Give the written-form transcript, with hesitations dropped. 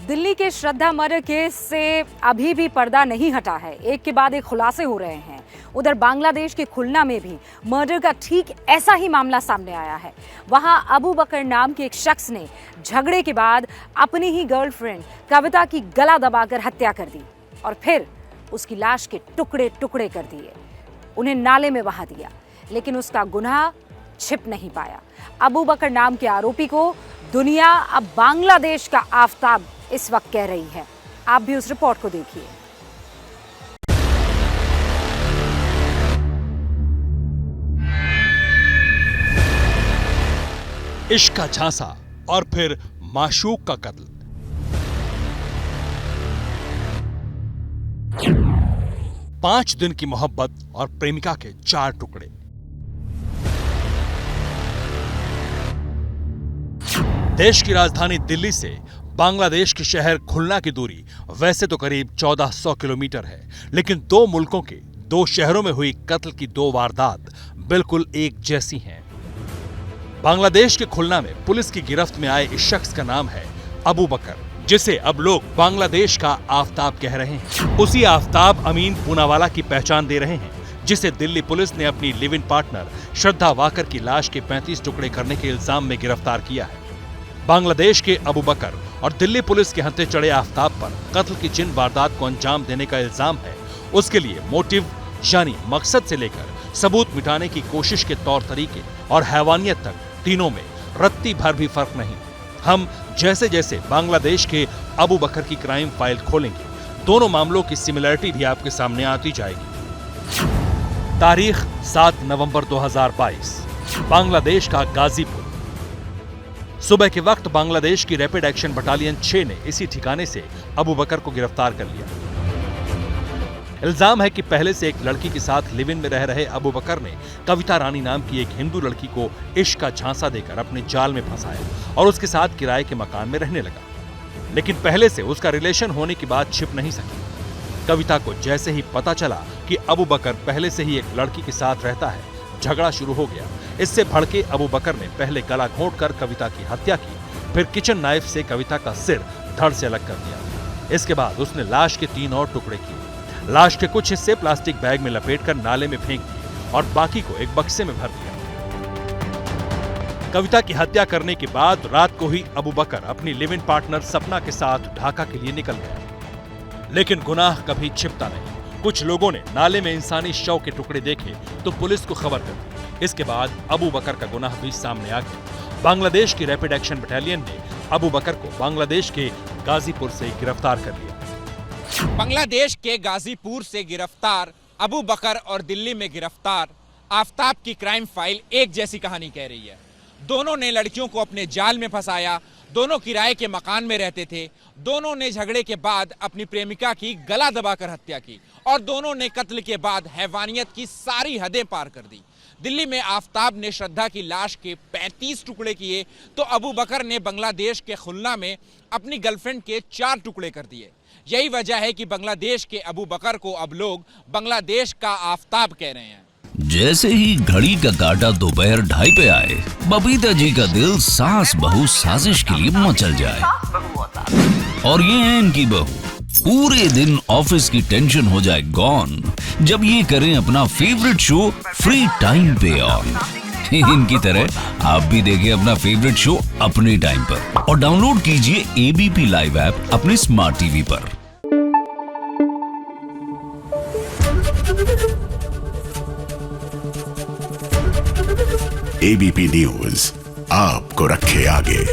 दिल्ली के श्रद्धा murder case से अभी भी पर्दा नहीं हटा है। एक के बाद एक खुलासे हो रहे हैं। उधर बांग्लादेश के खुलना में भी मर्डर का ठीक ऐसा ही मामला सामने आया है। वहां अबू बकर नाम के एक शख्स ने झगड़े के बाद अपनी ही गर्लफ्रेंड कविता की गला दबाकर हत्या कर दी और फिर उसकी लाश के टुकड़े टुकड़े कर दिए, उन्हें नाले में बहा दिया, लेकिन उसका गुनाह छिप नहीं पाया। अबू बकर नाम के आरोपी को दुनिया अब बांग्लादेश का आफताब इस वक्त कह रही है। आप भी उस रिपोर्ट को देखिए। इश्क का झांसा और फिर माशूक का कत्ल। पांच दिन की मोहब्बत और प्रेमिका के 4 टुकड़े। देश की राजधानी दिल्ली से बांग्लादेश के शहर खुलना की दूरी वैसे तो करीब 1400 किलोमीटर है, लेकिन दो मुल्कों के 2 शहरों में हुई कत्ल की 2 वारदात बिल्कुल एक जैसी हैं। बांग्लादेश के खुलना में पुलिस की गिरफ्त में आए इस शख्स का नाम है अबू बकर, जिसे अब लोग बांग्लादेश का आफताब कह रहे हैं। उसी आफताब अमीन पूनावाला की पहचान दे रहे हैं, जिसे दिल्ली पुलिस ने अपनी live in partner Shraddha walker की लाश के 35 टुकड़े करने के इल्जाम में गिरफ्तार किया है। बांग्लादेश के अबू बकर और दिल्ली पुलिस के हत्थे चढ़े आफताब पर कत्ल की जिन वारदात को अंजाम देने का इल्जाम है, उसके लिए मोटिव यानी मकसद से लेकर सबूत मिटाने की कोशिश के तौर तरीके और हैवानियत तक तीनों में रत्ती भर भी फर्क नहीं। हम जैसे जैसे बांग्लादेश के अबू बकर की क्राइम फाइल खोलेंगे, दोनों मामलों की सिमिलरिटी भी आपके सामने आती जाएगी। तारीख 7 नवंबर 2022, बांग्लादेश का गाजीपुर। सुबह के वक्त बांग्लादेश की रैपिड एक्शन बटालियन 6 ने इसी ठिकाने से अबू बकर को गिरफ्तार कर लिया। इल्जाम है कि पहले से एक लड़की के साथ लिव इन में रह रहे अबू बकर ने कविता रानी नाम की एक हिंदू लड़की को इश्क का झांसा देकर अपने जाल में फंसाया और उसके साथ किराए के मकान में रहने लगा। लेकिन पहले से उसका रिलेशन होने की बात छिप नहीं सकी। कविता को जैसे ही पता चला कि अबू बकर पहले से ही एक लड़की के साथ रहता है, झगड़ा शुरू हो गया। इससे भड़के अबू बकर ने पहले गला घोंटकर कविता की हत्या की, फिर किचन नाइफ से कविता का सिर धड़ से अलग कर दिया। इसके बाद उसने लाश के 3 और टुकड़े किए। लाश के कुछ हिस्से प्लास्टिक बैग में लपेटकर नाले में फेंक दिए और बाकी को एक बक्से में भर दिया। कविता की हत्या करने के बाद रात को ही अबू बकर अपनी लिव इन पार्टनर सपना के साथ ढाका के लिए निकल गया। लेकिन गुनाह कभी छिपता नहीं। कुछ लोगों ने नाले में इंसानी शव के टुकड़े देखे तो पुलिस को खबर कर दी। इसके बाद अबू बकर का गुनाह भी सामने आ गया। बांग्लादेश की रैपिड एक्शन बटालियन ने अबू बकर को बांग्लादेश के गाजीपुर से गिरफ्तार कर लिया। बांग्लादेश के गाजीपुर से गिरफ्तार अबू बकर और दिल्ली में गिरफ्तार आफताब की क्राइम फाइल एक जैसी कहानी कह रही है। दोनों ने लड़कियों को अपने जाल में फंसाया, दोनों किराए के मकान में रहते थे, दोनों ने झगड़े के बाद अपनी प्रेमिका की गला दबाकर हत्या की और दोनों ने कत्ल के बाद हैवानियत की सारी हदें पार कर दी। दिल्ली में आफताब ने श्रद्धा की लाश के 35 टुकड़े किए तो अबू बकर ने बांग्लादेश के खुलना में अपनी गर्लफ्रेंड के 4 टुकड़े कर दिए। यही वजह है कि बांग्लादेश के अबू बकर को अब लोग बांग्लादेश का आफताब कह रहे हैं। जैसे ही घड़ी का काटा दोपहर 2:30 पे आए, बबीता जी का दिल सास बहू साजिश के लिए मचल जाए। और ये है इनकी बहू, पूरे दिन ऑफिस की टेंशन हो जाए गॉन जब ये करें अपना फेवरेट शो फ्री टाइम पे ऑन। इनकी तरह आप भी देखें अपना फेवरेट शो अपने टाइम पर और डाउनलोड कीजिए एबीपी लाइव ऐप अपने स्मार्ट टीवी पर। एबीपी न्यूज आपको रखे आगे।